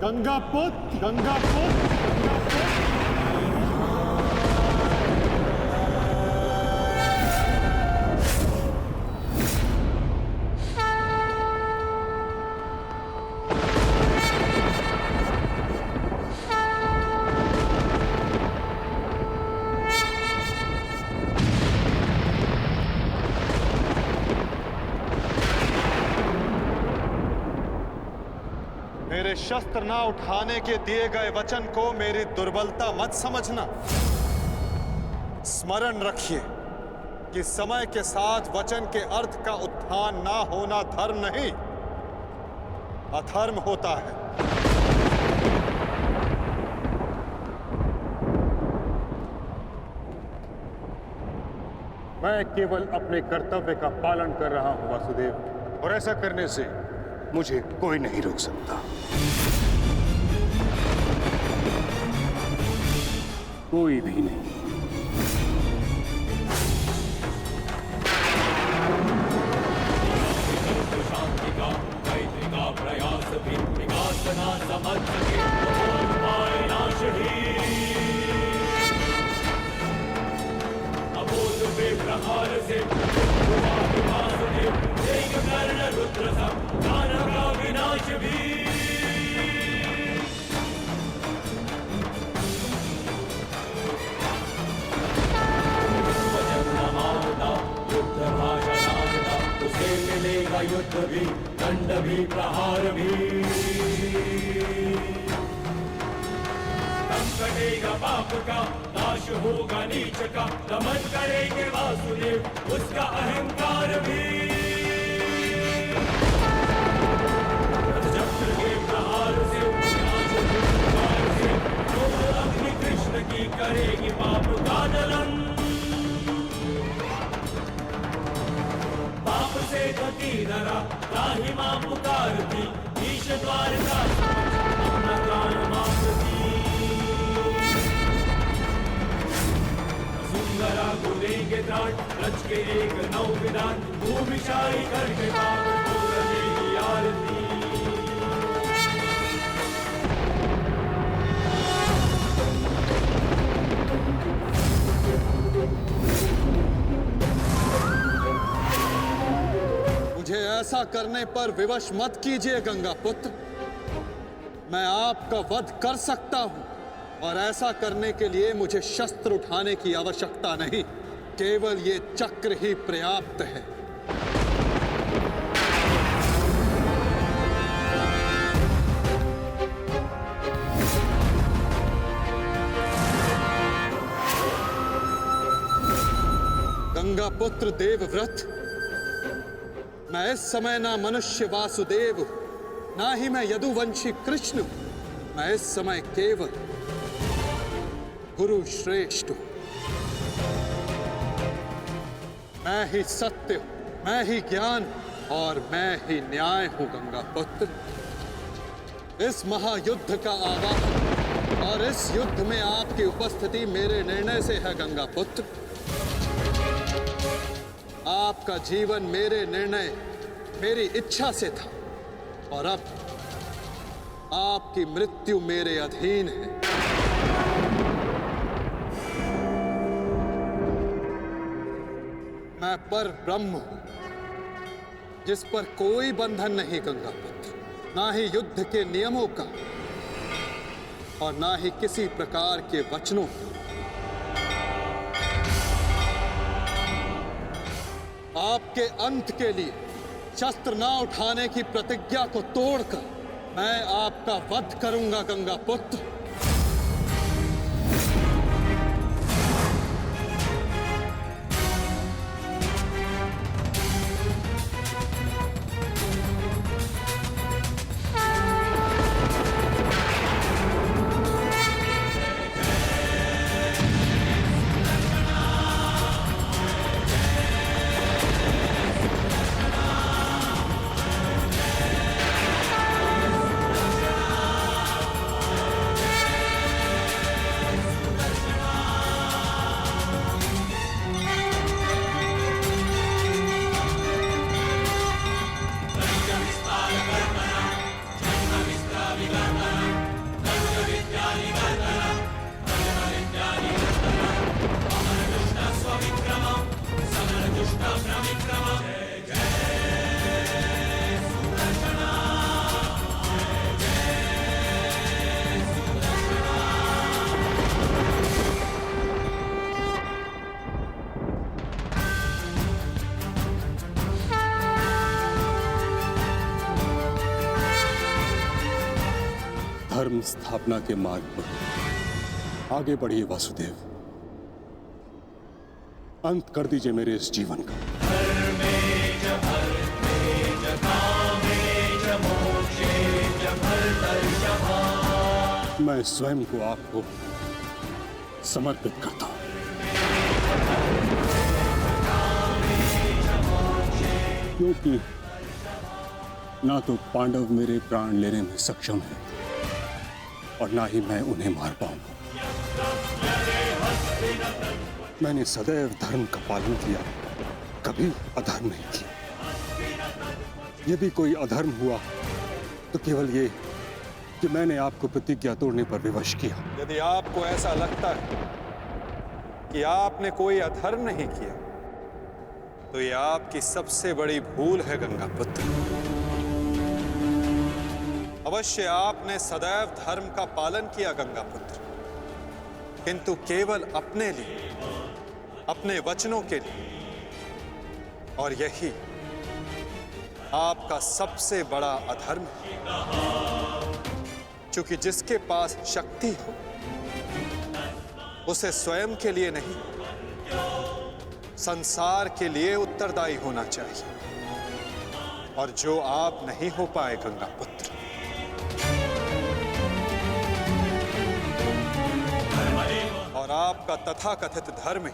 गंगा पुत्र, गंगा पुत्र, गंगा पुत्र। मेरे शस्त्र ना उठाने के दिए गए वचन को मेरी दुर्बलता मत समझना। स्मरण रखिए कि समय के साथ वचन के अर्थ का उत्थान ना होना धर्म नहीं, अधर्म होता है। मैं केवल अपने कर्तव्य का पालन कर रहा हूं वासुदेव, और ऐसा करने से मुझे कोई नहीं रोक सकता। कोई भी नहीं। शांति का मैत्री का प्रयास भी विकास ना समझ सके पाए नाश ही। अबोध पे प्रहार से कर्ण रुद्र सब दानव का विनाश भी। युद्ध भाषा उसे मिलेगा युद्ध भी, दंड भी, प्रहार भी। दम कटेगा पाप का, नाश होगा नीच का, दमन करेंगे वासुदेव उसका अहंकार भी। चक्र के प्रहार से अग्नि कृष्ण की करेगी पाप का दलन। पाप से गति धरा ताहि मां पुकारती, ईश द्वार का अपना प्राण मांगती। सुंदरा को देंगे त्राण, रच के एक नौ विधान, भूमिशाई करके पाप को रचेगी आरती। मुझे ऐसा करने पर विवश मत कीजिए गंगा पुत्र। मैं आपका वध कर सकता हूं, और ऐसा करने के लिए मुझे शस्त्र उठाने की आवश्यकता नहीं, केवल ये चक्र ही पर्याप्त है। गंगा पुत्र देवव्रत, मैं इस समय ना मनुष्य वासुदेव हूं, ना ही मैं यदुवंशी कृष्ण हूं। मैं इस समय केवल गुरु श्रेष्ठ हूं। मैं ही सत्य हूं, मैं ही ज्ञान और मैं ही न्याय हूं गंगा पुत्र। इस महायुद्ध का आवाहन और इस युद्ध में आपकी उपस्थिति मेरे निर्णय से है गंगा पुत्र। आपका जीवन मेरे निर्णय, मेरी इच्छा से था, और अब आपकी मृत्यु मेरे अधीन है। मैं पर ब्रह्म हूं, जिस पर कोई बंधन नहीं गंगा पुत्र, ना ही युद्ध के नियमों का और ना ही किसी प्रकार के वचनों का। आपके अंत के लिए शस्त्र ना उठाने की प्रतिज्ञा को तोड़कर मैं आपका वध करूंगा गंगा पुत्र। धर्म स्थापना के मार्ग पर आगे बढ़िए वासुदेव। अंत कर दीजिए मेरे इस जीवन का। मैं स्वयं को आपको समर्पित करता हूं। क्योंकि ना तो पांडव मेरे प्राण लेने में सक्षम है और ना ही मैं उन्हें मार पाऊंगा। मैंने सदैव धर्म का पालन किया, कभी अधर्म नहीं किया। यदि कोई अधर्म हुआ तो केवल ये कि मैंने आपको प्रतिज्ञा तोड़ने पर विवश किया। यदि आपको ऐसा लगता है कि आपने कोई अधर्म नहीं किया तो यह आपकी सबसे बड़ी भूल है गंगा पुत्र। अवश्य आपने सदैव धर्म का पालन किया गंगा पुत्र, किंतु केवल अपने लिए, अपने वचनों के लिए। और यही आपका सबसे बड़ा अधर्म है। क्योंकि जिसके पास शक्ति हो उसे स्वयं के लिए नहीं, संसार के लिए उत्तरदायी होना चाहिए, और जो आप नहीं हो पाए गंगा पुत्र। और आपका तथाकथित धर्म ही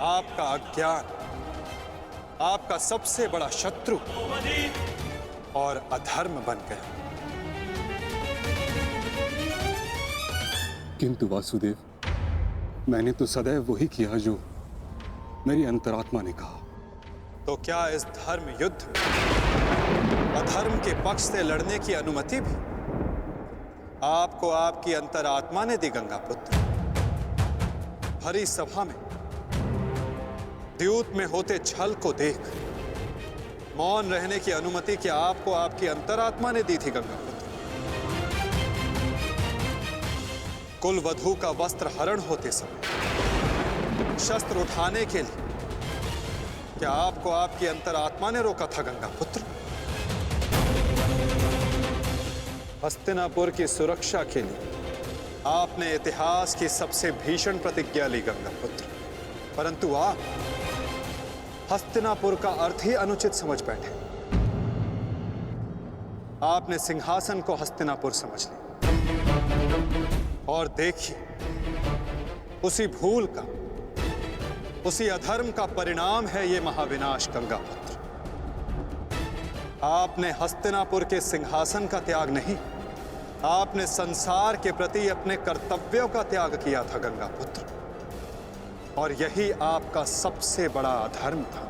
आपका अज्ञान, आपका सबसे बड़ा शत्रु और अधर्म बन गया। किंतु वासुदेव, मैंने तो सदैव वही किया जो मेरी अंतरात्मा ने कहा। तो क्या इस धर्म युद्ध में अधर्म के पक्ष से लड़ने की अनुमति भी आपको आपकी अंतरात्मा ने दी गंगा पुत्र? भरी सभा में द्यूत में होते छल को देख मौन रहने की अनुमति क्या आपको आपकी अंतरात्मा ने दी थी गंगा पुत्र? कुल वधू का वस्त्र हरण होते समय शस्त्र उठाने के लिए क्या आपको आपकी अंतरात्मा ने रोका था गंगा पुत्र? हस्तिनापुर की सुरक्षा के लिए आपने इतिहास की सबसे भीषण प्रतिज्ञा ली गंगा पुत्र, परंतु आप हस्तिनापुर का अर्थ ही अनुचित समझ बैठे। आपने सिंहासन को हस्तिनापुर समझ लिया। और देखिए, उसी भूल का, उसी अधर्म का परिणाम है ये महाविनाश गंगा पुत्र। आपने हस्तिनापुर के सिंहासन का त्याग नहीं, आपने संसार के प्रति अपने कर्तव्यों का त्याग किया था गंगा पुत्र, और यही आपका सबसे बड़ा अधर्म था।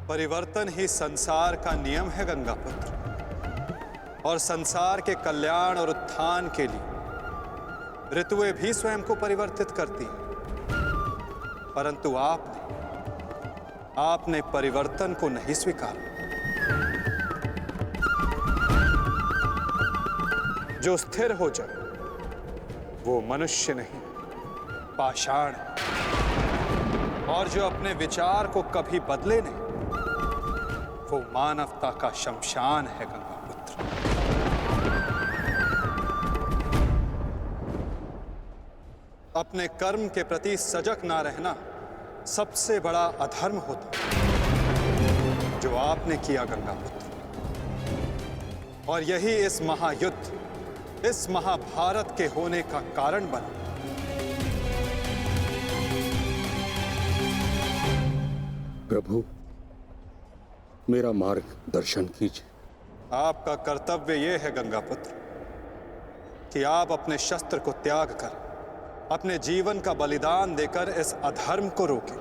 परिवर्तन ही संसार का नियम है गंगा पुत्र, और संसार के कल्याण और उत्थान के लिए ऋतुएं भी स्वयं को परिवर्तित करती हैं। परंतु आपने परिवर्तन को नहीं स्वीकारा। जो स्थिर हो जाए वो मनुष्य नहीं, पाषाण है। और जो अपने विचार को कभी बदले नहीं, वो मानवता का शमशान है गंगा पुत्र। अपने कर्म के प्रति सजग ना रहना सबसे बड़ा अधर्म होता जो आपने किया गंगा पुत्र, और यही इस महायुद्ध, इस महाभारत के होने का कारण बना। प्रभु, मेरा मार्ग दर्शन कीजिए। आपका कर्तव्य यह है गंगा पुत्र कि आप अपने शस्त्र को त्याग कर, अपने जीवन का बलिदान देकर इस अधर्म को रोकें।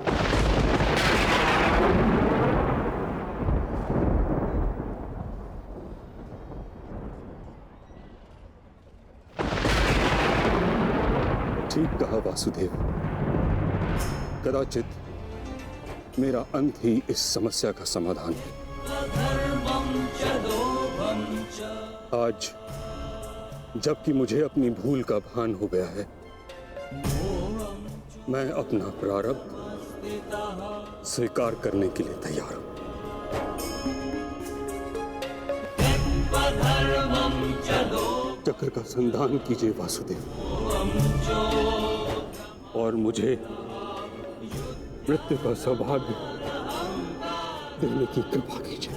ठीक कहा वासुदेव। कदाचित मेरा अंत ही इस समस्या का समाधान है। आज जबकि मुझे अपनी भूल का भान हो गया है, मैं अपना प्रारब्ध स्वीकार करने के लिए तैयार हूं। चक्र का संधान कीजिए वासुदेव, और मुझे मृत्यु का सौभाग्य देने की कृपा कीजिए।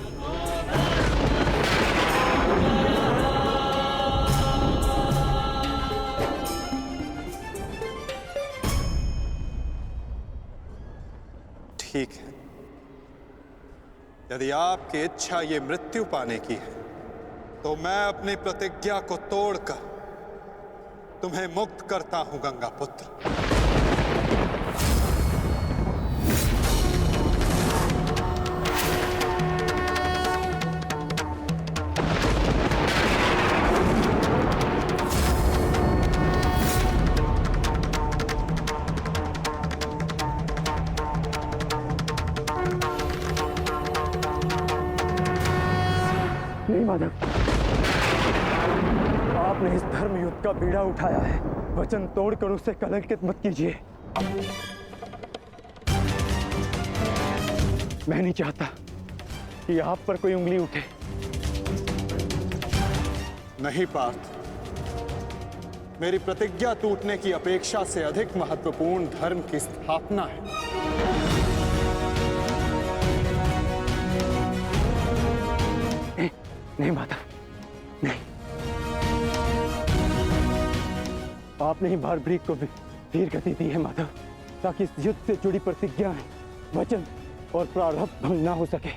ठीक है, यदि आपकी इच्छा ये मृत्यु पाने की है तो मैं अपनी प्रतिज्ञा को तोड़कर तुम्हें मुक्त करता हूं गंगा पुत्र। नहीं माधव, आपने इस धर्म युद्ध का बीड़ा उठाया है, वचन तोड़कर उसे कलंकित मत कीजिए। मैं नहीं चाहता कि आप पर कोई उंगली उठे। नहीं पार्थ, मेरी प्रतिज्ञा टूटने की अपेक्षा से अधिक महत्वपूर्ण धर्म की स्थापना है। नहीं माता, नहीं। आपने ही बारब्रीक को भी धीर गति दी है माधव, ताकि इस युद्ध से जुड़ी प्रतिज्ञाएं, वचन और प्रारब्ध भंग ना हो सके।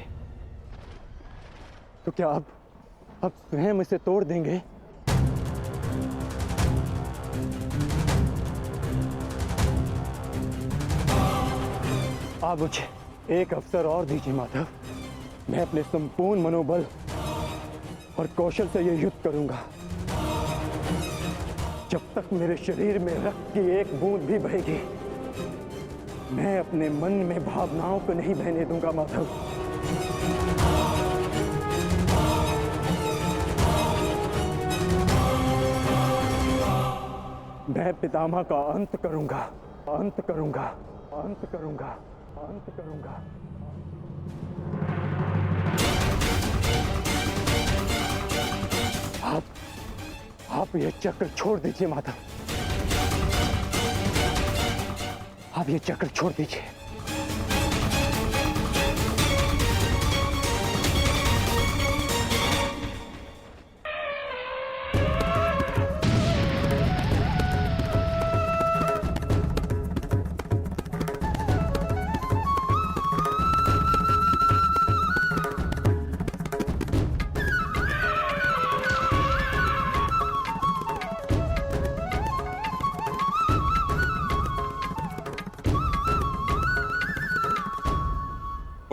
तो क्या आप स्वयं इसे तोड़ देंगे? आप मुझे एक अवसर और दीजिए माधव, मैं अपने संपूर्ण मनोबल और कौशल से यह युद्ध करूंगा। जब तक मेरे शरीर में रक्त की एक बूंद भी बहेगी, मैं अपने मन में भावनाओं को नहीं बहने दूंगा माधव। मैं पितामह का अंत करूंगा, अंत करूंगा, अंत करूंगा, अंत करूंगा। आप ये चक्र छोड़ दीजिए माधव, आप ये चक्र छोड़ दीजिए।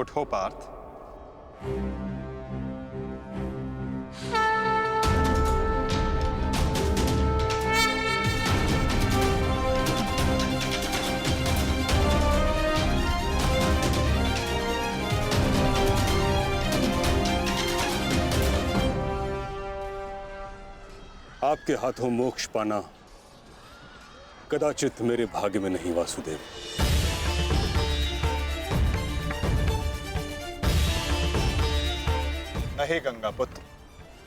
उठो पार्थ। आपके हाथों मोक्ष पाना कदाचित मेरे भाग्य में नहीं वासुदेव। नहीं गंगा पुत्र,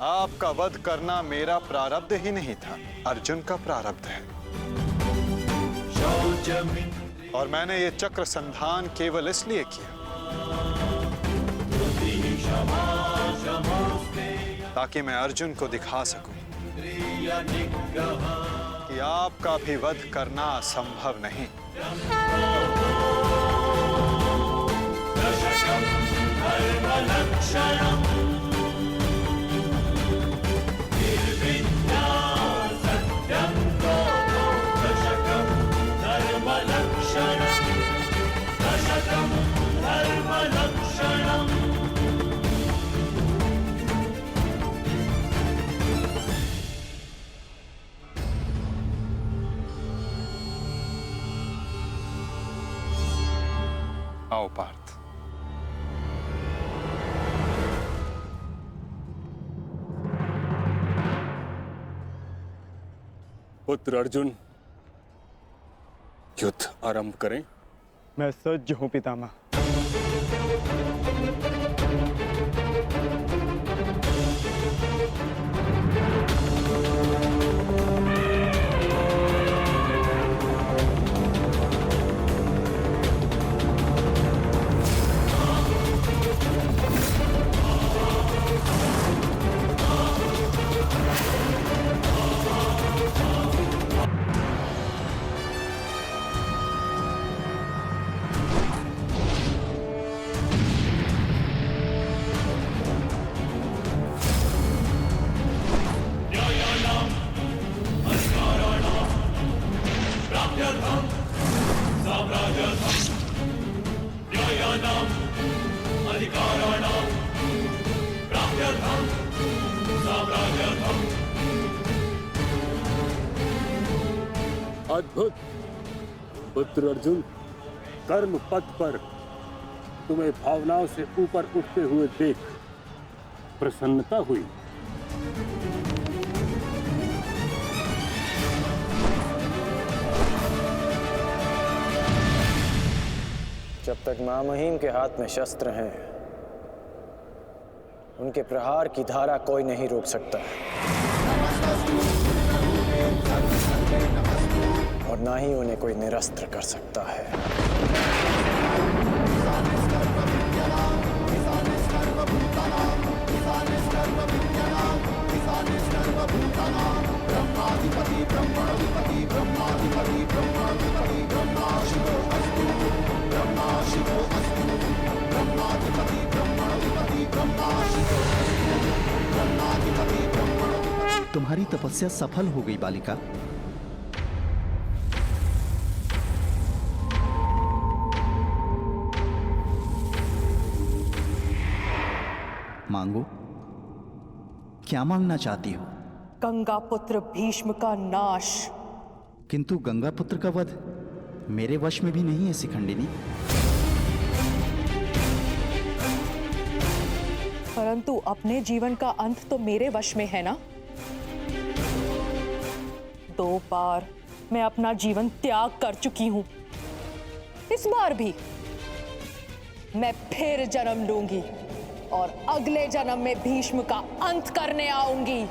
आपका वध करना मेरा प्रारब्ध ही नहीं था, अर्जुन का प्रारब्ध है। और मैंने ये चक्र संधान केवल इसलिए किया ताकि मैं अर्जुन को दिखा सकूं कि आपका भी वध करना असंभव नहीं। आओ पार्थ। पुत्र अर्जुन, युद्ध आरंभ करें। मैं सज्ज हूं पितामह। अद्भुत पुत्र अर्जुन, कर्म पथ पर तुम्हें भावनाओं से ऊपर उठते हुए देख प्रसन्नता हुई। जब तक महामहिम के हाथ में शस्त्र हैं, उनके प्रहार की धारा कोई नहीं रोक सकता और ना ही उन्हें कोई निरस्त्र कर सकता है। तुम्हारी तपस्या सफल हो गई बालिका। मांगो, क्या मांगना चाहती हो? गंगा पुत्र भीष्म का नाश। किंतु गंगा पुत्र का वध मेरे वश में भी नहीं है शिखंडिनी। परंतु अपने जीवन का अंत तो मेरे वश में है ना। 2 बार मैं अपना जीवन त्याग कर चुकी हूं। इस बार भी मैं फिर जन्म लूंगी और अगले जन्म में भीष्म का अंत करने आऊंगी।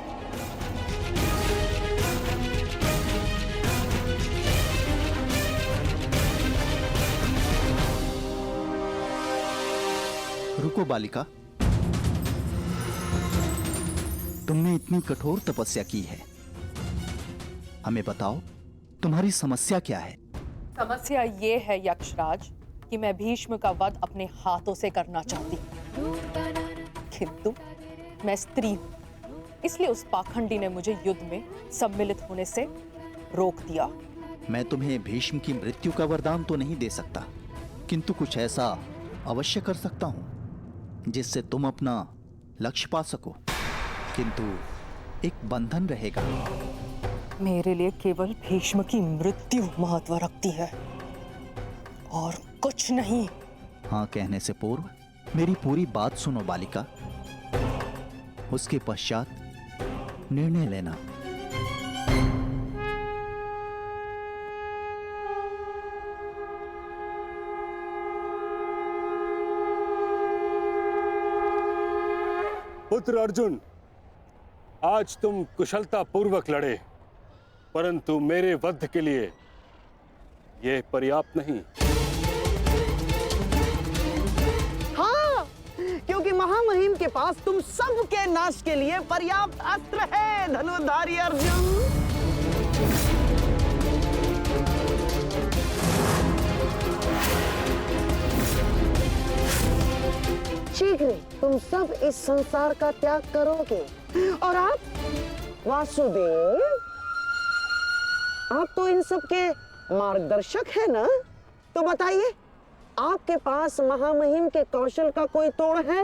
रुको बालिका, तुमने इतनी कठोर तपस्या की है, हमें बताओ तुम्हारी समस्या क्या है? समस्या ये है यक्षराज कि मैं भीष्म का वध अपने हाथों से करना चाहती हूँ, किंतु मैं स्त्री हूं, इसलिए उस पाखंडी ने मुझे युद्ध में सम्मिलित होने से रोक दिया। मैं तुम्हें भीष्म की मृत्यु का वरदान तो नहीं दे सकता, किंतु कुछ ऐसा अवश्य कर सकता हूं जिससे तुम अपना लक्ष्य पा सको, किंतु एक बंधन रहेगा। मेरे लिए केवल भीष्म की मृत्यु महत्व रखती है और कुछ नहीं। हाँ कहने से पूर्व मेरी पूरी बात सुनो बालिका, उसके पश्चात निर्णय लेना। पुत्र अर्जुन, आज तुम कुशलता पूर्वक लड़े, परंतु मेरे वध के लिए यह पर्याप्त नहीं। हाँ, क्योंकि महामहिम के पास तुम सब के नाश के लिए पर्याप्त अस्त्र है धनुर्धारी अर्जुन। शीघ्र तुम सब इस संसार का त्याग करोगे और आप वासुदेव, आप तो इन सब के मार्गदर्शक है ना, तो बताइए आपके पास महामहिम के कौशल का कोई तोड़ है?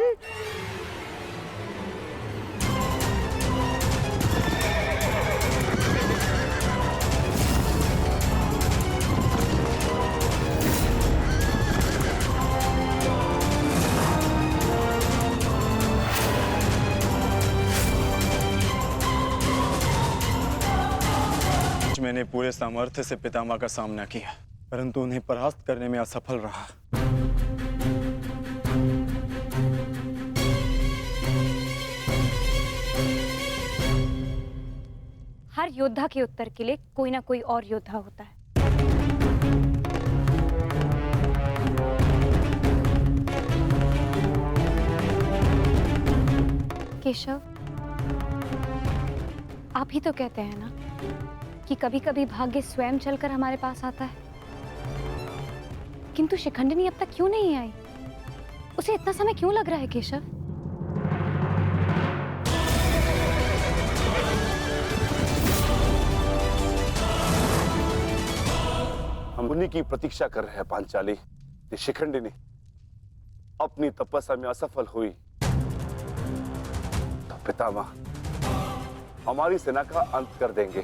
मैंने पूरे सामर्थ्य से पितामह का सामना किया, परंतु उन्हें परास्त करने में असफल रहा। हर योद्धा के उत्तर के लिए कोई ना कोई और योद्धा होता है। केशव, आप ही तो कहते हैं ना कि कभी कभी भाग्य स्वयं चलकर हमारे पास आता है, किंतु शिखंडिनी अब तक क्यों नहीं आई? उसे इतना समय क्यों लग रहा है केशव? हम उन्हीं की प्रतीक्षा कर रहे हैं पांचाली। कि शिखंडिनी अपनी तपस्या में असफल हुई तो पितामह हमारी सेना का अंत कर देंगे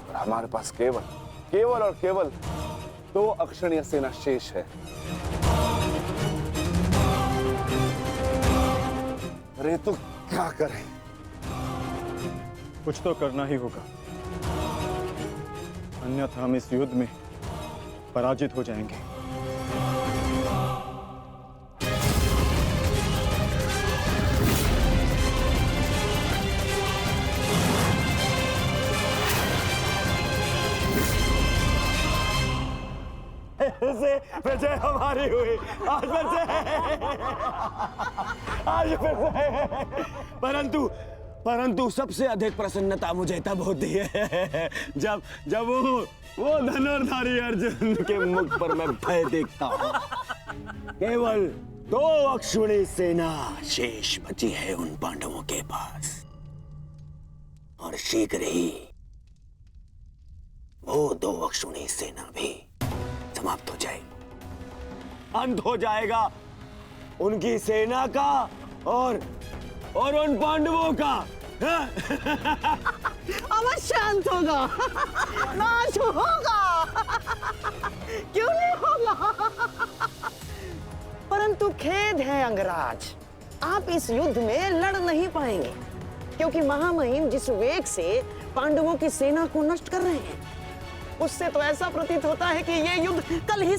और हमारे पास केवल और केवल 2 अक्षणीय सेना शेष है। अरे तो क्या करें? कुछ तो करना ही होगा, अन्यथा हम इस युद्ध में पराजित हो जाएंगे। विजय हमारी हुई आज फिर से। परंतु सबसे अधिक प्रसन्नता मुझे तब होती है जब वो धनुर्धारी अर्जुन के मुख पर मैं भय देखता हूँ। केवल 2 अक्षुणी सेना शेष बची है उन पांडवों के पास, और शीघ्र ही वो 2 अक्षुणी सेना भी समाप्त हो जाएगी। अंत हो जाएगा उनकी सेना का और उन पांडवों का। अवश्य अंत होगा, नाश होगा, क्यों नहीं होगा? परंतु खेद है अंगराज, आप इस युद्ध में लड़ नहीं पाएंगे, क्योंकि महामहिम जिस वेग से पांडवों की सेना को नष्ट कर रहे हैं, उससे तो ऐसा प्रतीत होता है कि ये युद्ध कल ही